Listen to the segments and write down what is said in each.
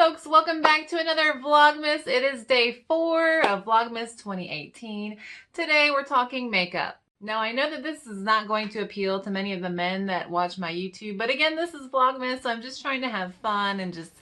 folks, welcome back to another Vlogmas. It is day 4 of Vlogmas 2018. Today we're talking makeup. Now I know that this is not going to appeal to many of the men that watch my YouTube, but again, this is Vlogmas, so I'm just trying to have fun and just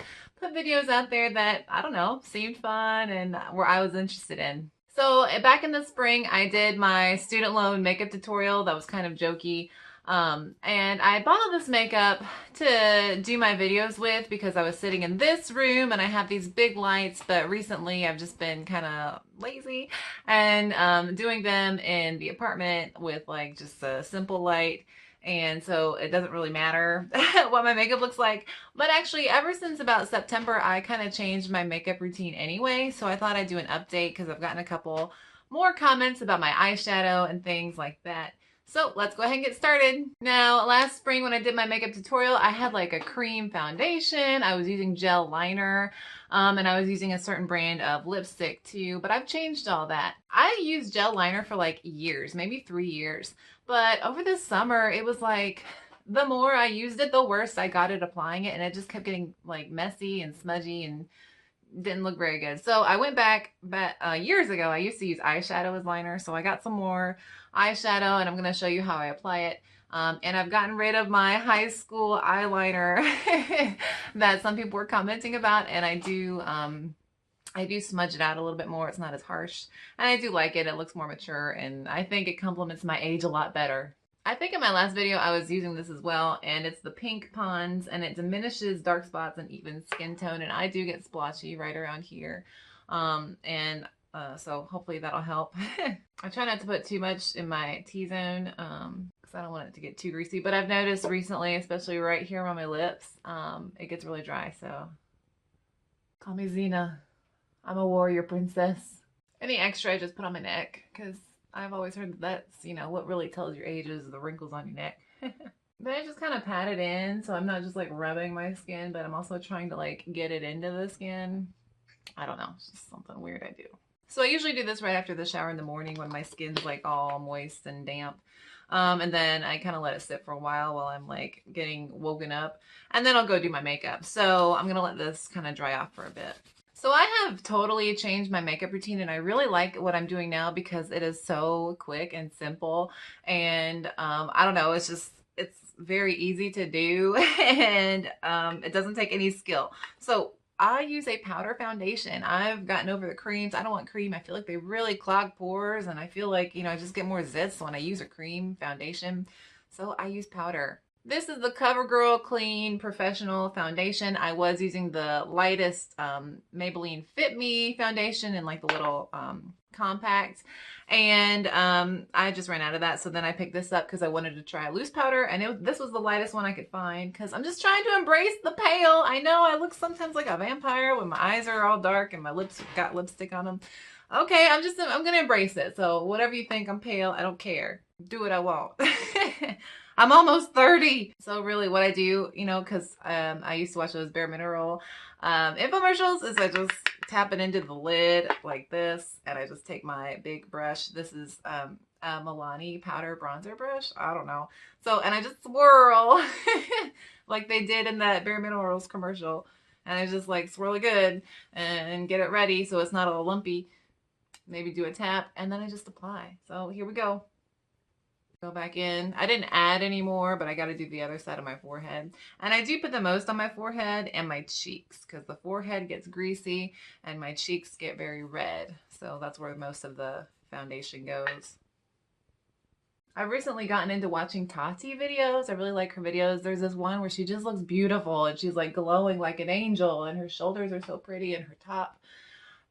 put videos out there that, I don't know, seemed fun and where I was interested in. So back in the spring, I did my student loan makeup tutorial that was kind of jokey. And I bought all this makeup to do my videos with because I was sitting in this room and I have these big lights, but recently I've just been kind of lazy and doing them in the apartment with like just a simple light. And so it doesn't really matter what my makeup looks like. But actually, ever since about September, I kind of changed my makeup routine anyway. So I thought I'd do an update because I've gotten a couple more comments about my eyeshadow and things like that. So let's go ahead and get started. Now, last spring when I did my makeup tutorial, I had like a cream foundation. I was using gel liner, and I was using a certain brand of lipstick too, but I've changed all that. I used gel liner for like years, maybe 3 years. But over this summer, it was like the more I used it, the worse I got at applying it, and it just kept getting like messy and smudgy and didn't look very good. So I went back years ago. I used to use eyeshadow as liner, so I got some more eyeshadow and I'm going to show you how I apply it. And I've gotten rid of my high school eyeliner that some people were commenting about, and I do smudge it out a little bit more. It's not as harsh, and I do like it. It looks more mature, and I think it complements my age a lot better. I think in my last video I was using this as well, and it's the Pink Pond's, and it diminishes dark spots and even skin tone, and I do get splotchy right around here. So hopefully that'll help. I try not to put too much in my T-zone because I don't want it to get too greasy, but I've noticed recently, especially right here on my lips, it gets really dry, so call me Xena. I'm a warrior princess. Any extra I just put on my neck because I've always heard that that's, you know, what really tells your age is the wrinkles on your neck. But I just kind of pat it in, so I'm not just like rubbing my skin, but I'm also trying to like get it into the skin. I don't know, it's just something weird I do. So I usually do this right after the shower in the morning when my skin's like all moist and damp. And then I kind of let it sit for a while I'm like getting woken up, and then I'll go do my makeup. So I'm gonna let this kind of dry off for a bit. So I have totally changed my makeup routine, and I really like what I'm doing now because it is so quick and simple, and I don't know, it's very easy to do, and it doesn't take any skill. So I use a powder foundation. I've gotten over the creams. I don't want cream. I feel like they really clog pores, and I feel like, you know, I just get more zits when I use a cream foundation. So I use powder. This is the CoverGirl Clean Professional Foundation. I was using the lightest Maybelline Fit Me foundation in like the little compact. And I just ran out of that. So then I picked this up because I wanted to try a loose powder. And this was the lightest one I could find because I'm just trying to embrace the pale. I know I look sometimes like a vampire when my eyes are all dark and my lips got lipstick on them. Okay, I'm going to embrace it. So whatever you think, I'm pale. I don't care. Do what I want. I'm almost 30. So really what I do, you know, because I used to watch those Bare Mineral infomercials, is I just tap it into the lid like this, and I just take my big brush. This is a Milani powder bronzer brush. I don't know. So, and I just swirl like they did in that Bare Minerals commercial. And I just like swirl it good and get it ready so it's not all lumpy. Maybe do a tap, and then I just apply. So here we go. Go back in. I didn't add any more, but I got to do the other side of my forehead. And I do put the most on my forehead and my cheeks because the forehead gets greasy and my cheeks get very red. So that's where most of the foundation goes. I've recently gotten into watching Tati videos. I really like her videos. There's this one where she just looks beautiful and she's like glowing like an angel, and her shoulders are so pretty and her top.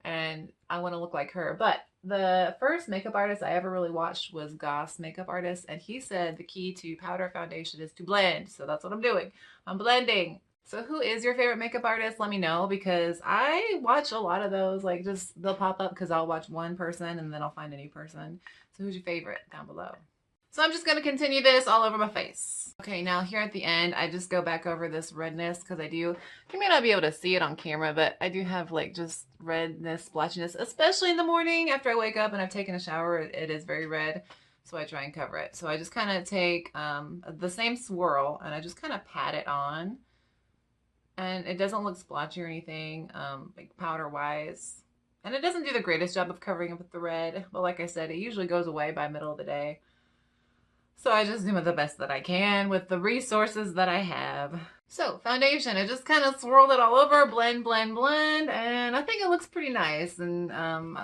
And I want to look like her. But the first makeup artist I ever really watched was Goss Makeup Artist, and he said the key to powder foundation is to blend. So that's what I'm doing. I'm blending. So who is your favorite makeup artist? Let me know, because I watch a lot of those. Like, just they'll pop up because I'll watch one person and then I'll find a new person. So who's your favorite? Down below. So I'm just going to continue this all over my face. Okay, now here at the end, I just go back over this redness because you may not be able to see it on camera, but I do have like just redness, splotchiness, especially in the morning after I wake up and I've taken a shower. It is very red, so I try and cover it. So I just kind of take the same swirl and I just kind of pat it on. And it doesn't look splotchy or anything, like powder wise. And it doesn't do the greatest job of covering up with the red, but like I said, it usually goes away by middle of the day. So I just do the best that I can with the resources that I have. So foundation, I just kind of swirled it all over, blend, blend, blend, and I think it looks pretty nice. And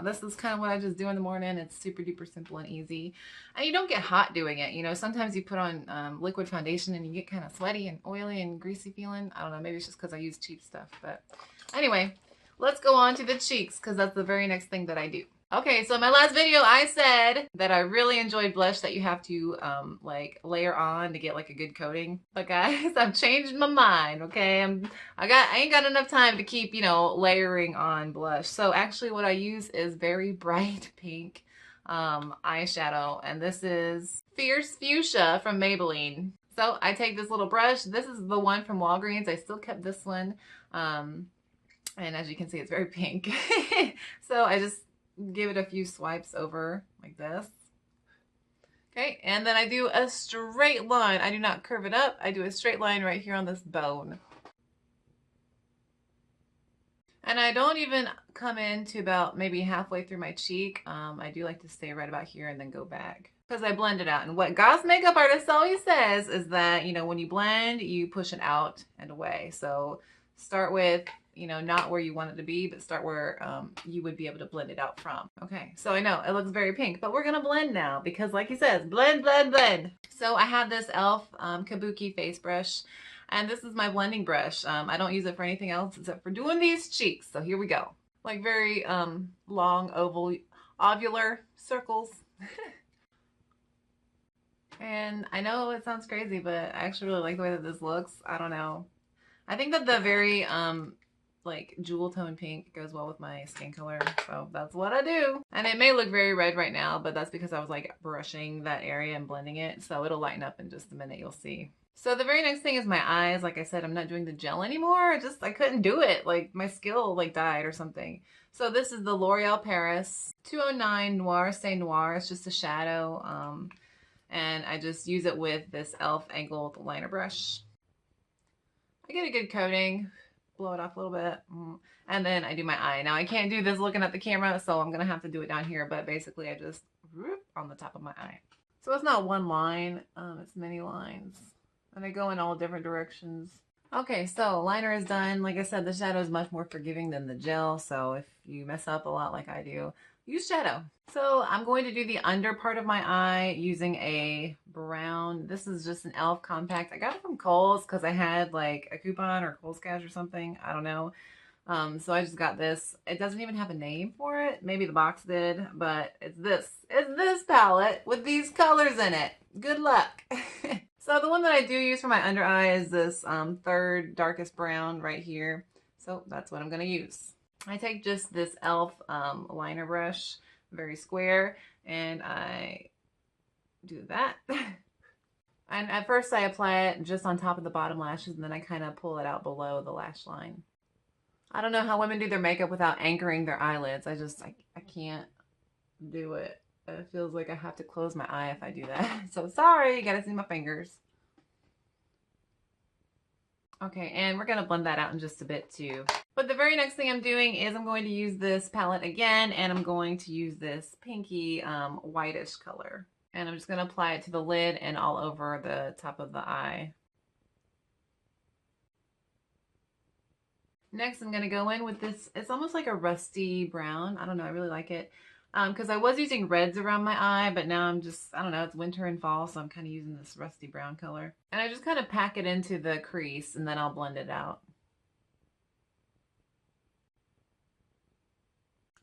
this is kind of what I just do in the morning. It's super duper simple and easy. And you don't get hot doing it. You know, sometimes you put on liquid foundation and you get kind of sweaty and oily and greasy feeling. I don't know, maybe it's just because I use cheap stuff. But anyway, let's go on to the cheeks because that's the very next thing that I do. Okay, so in my last video, I said that I really enjoyed blush that you have to like layer on to get like a good coating. But guys, I've changed my mind. Okay, I ain't got enough time to keep, you know, layering on blush. So actually, what I use is very bright pink eyeshadow, and this is Fierce Fuchsia from Maybelline. So I take this little brush. This is the one from Walgreens. I still kept this one, and as you can see, it's very pink. So I just give it a few swipes over like this. Okay, and then I do a straight line. I do not curve it up. I do a straight line right here on this bone. And I don't even come in to about maybe halfway through my cheek. I do like to stay right about here and then go back because I blend it out. And what Goss makeup artist always says is that, you know, when you blend, you push it out and away. So start with, you know, not where you want it to be, but start where you would be able to blend it out from. Okay, so I know it looks very pink, but we're gonna blend now because like he says, blend, blend, blend. So I have this e.l.f. Kabuki face brush, and this is my blending brush. I don't use it for anything else except for doing these cheeks. So here we go. Like very long ovular circles. And I know it sounds crazy, but I actually really like the way that this looks. I don't know. I think that the very like jewel tone pink goes well with my skin color, so that's what I do. And it may look very red right now, but that's because I was like brushing that area and blending it, so it'll lighten up in just a minute, you'll see. So the very next thing is my eyes. Like I said, I'm not doing the gel anymore. I couldn't do it. Like my skill like died or something. So this is the L'Oreal Paris 209 Noir Stay Noir. It's just a shadow, and I just use it with this e.l.f. angled liner brush. I get a good coating, blow it off a little bit, and then I do my eye. Now I can't do this looking at the camera, so I'm gonna have to do it down here, but basically I just on the top of my eye. So it's not one line, it's many lines, and they go in all different directions. Okay, so liner is done. Like I said, the shadow is much more forgiving than the gel, so if you mess up a lot like I do, use shadow. So I'm going to do the under part of my eye using a brown. This is just an e.l.f. compact. I got it from Kohl's because I had like a coupon or Kohl's Cash or something. I don't know. So I just got this. It doesn't even have a name for it. Maybe the box did, but it's this. It's this palette with these colors in it. Good luck. So the one that I do use for my under eye is this third darkest brown right here. So that's what I'm going to use. I take just this e.l.f. Liner brush, very square, and I do that. And at first I apply it just on top of the bottom lashes, and then I kind of pull it out below the lash line. I don't know how women do their makeup without anchoring their eyelids. I can't do it. It feels like I have to close my eye if I do that. So sorry, you gotta see my fingers. Okay, and we're gonna blend that out in just a bit too. But the very next thing I'm doing is I'm going to use this palette again, and I'm going to use this pinky whitish color. And I'm just gonna apply it to the lid and all over the top of the eye. Next, I'm gonna go in with this, it's almost like a rusty brown. I don't know, I really like it. Because I was using reds around my eye, but now I'm just, I don't know, it's winter and fall, so I'm kind of using this rusty brown color. And I just kind of pack it into the crease, and then I'll blend it out.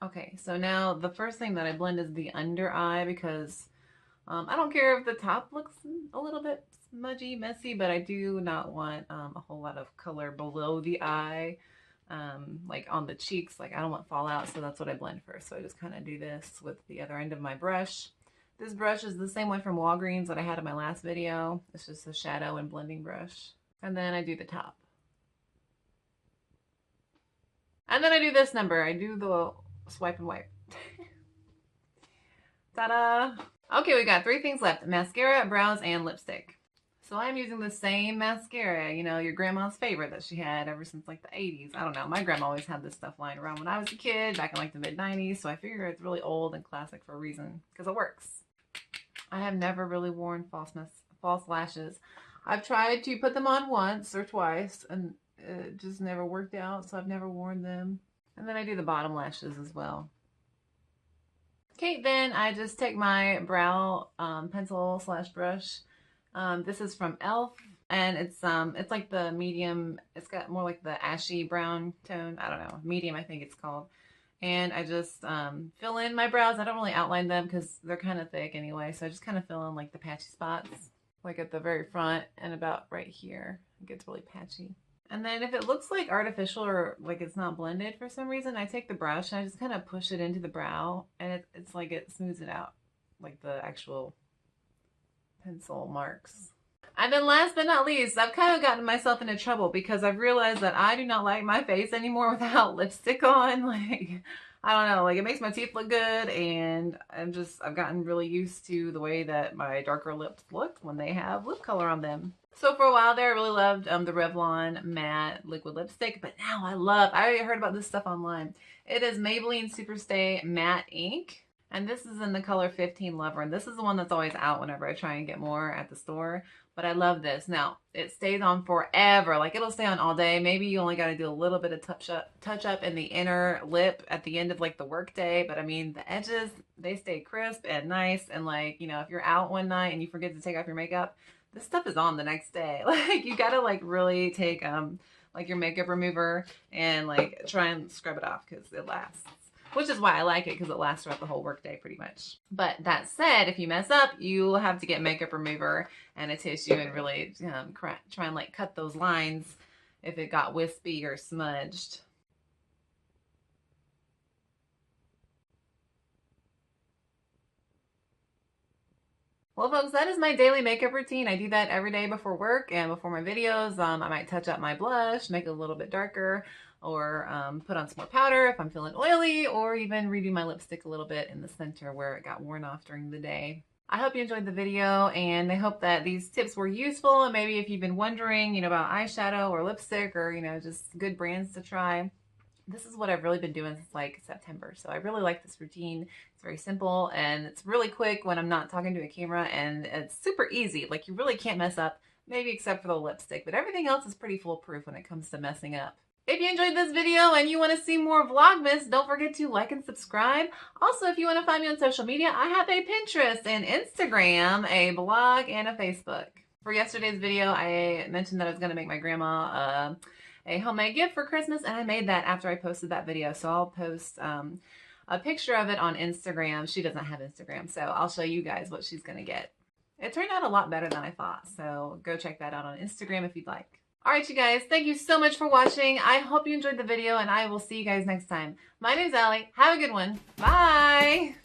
Okay, so now the first thing that I blend is the under eye, because I don't care if the top looks a little bit smudgy, messy, but I do not want a whole lot of color below the eye. Like on the cheeks, like I don't want fallout, so that's what I blend first. So I just kind of do this with the other end of my brush. This brush is the same one from Walgreens that I had in my last video. It's just a shadow and blending brush. And then I do the top. And then I do this number. I do the swipe and wipe. Ta-da! Okay, we got 3 things left: mascara, brows, and lipstick. So I'm using the same mascara, you know, your grandma's favorite that she had ever since like the 80s. I don't know. My grandma always had this stuff lying around when I was a kid, back in like the mid-90s. So I figure it's really old and classic for a reason, because it works. I have never really worn false lashes. I've tried to put them on once or twice, and it just never worked out, so I've never worn them. And then I do the bottom lashes as well. Okay, then I just take my brow pencil slash brush. This is from e.l.f. and it's like the medium. It's got more like the ashy brown tone. I don't know, medium I think it's called. And I just fill in my brows. I don't really outline them because they're kind of thick anyway. So I just kind of fill in like the patchy spots, like at the very front and about right here. It gets really patchy. And then if it looks like artificial or like it's not blended for some reason, I take the brush and I just kind of push it into the brow, and it's like it smooths it out, like the actual pencil marks. And then last but not least, I've kind of gotten myself into trouble because I've realized that I do not like my face anymore without lipstick on. Like, I don't know, like it makes my teeth look good, and I've gotten really used to the way that my darker lips look when they have lip color on them. So for a while there, I really loved the Revlon matte liquid lipstick, but now I heard about this stuff online. It is Maybelline Superstay Matte Ink, and this is in the color 15 Lover, and this is the one that's always out whenever I try and get more at the store. But I love this. Now, it stays on forever. Like, it'll stay on all day. Maybe you only got to do a little bit of touch up in the inner lip at the end of, like, the work day. But, I mean, the edges, they stay crisp and nice. And, like, you know, if you're out one night and you forget to take off your makeup, this stuff is on the next day. Like, you got to, like, really take, like, your makeup remover and, like, try and scrub it off because it lasts. Which is why I like it, because it lasts throughout the whole workday pretty much. But that said, if you mess up, you'll have to get makeup remover and a tissue and really try and like cut those lines if it got wispy or smudged. Well, folks, that is my daily makeup routine. I do that every day before work and before my videos. I might touch up my blush, make it a little bit darker, or put on some more powder if I'm feeling oily, or even redo my lipstick a little bit in the center where it got worn off during the day. I hope you enjoyed the video, and I hope that these tips were useful. And maybe if you've been wondering, you know, about eyeshadow or lipstick, or, you know, just good brands to try, this is what I've really been doing since like September. So I really like this routine. It's very simple and it's really quick when I'm not talking to a camera, and it's super easy. Like, you really can't mess up, maybe except for the lipstick, but everything else is pretty foolproof when it comes to messing up. If you enjoyed this video and you want to see more Vlogmas, don't forget to like and subscribe. Also, if you want to find me on social media, I have a Pinterest and Instagram, a blog, and a Facebook. For yesterday's video, I mentioned that I was going to make my grandma a homemade gift for Christmas, and I made that after I posted that video. So I'll post a picture of it on Instagram. She doesn't have Instagram, so I'll show you guys what she's going to get. It turned out a lot better than I thought, so go check that out on Instagram if you'd like. Alright, you guys, thank you so much for watching. I hope you enjoyed the video, and I will see you guys next time. My name's Allie. Have a good one. Bye!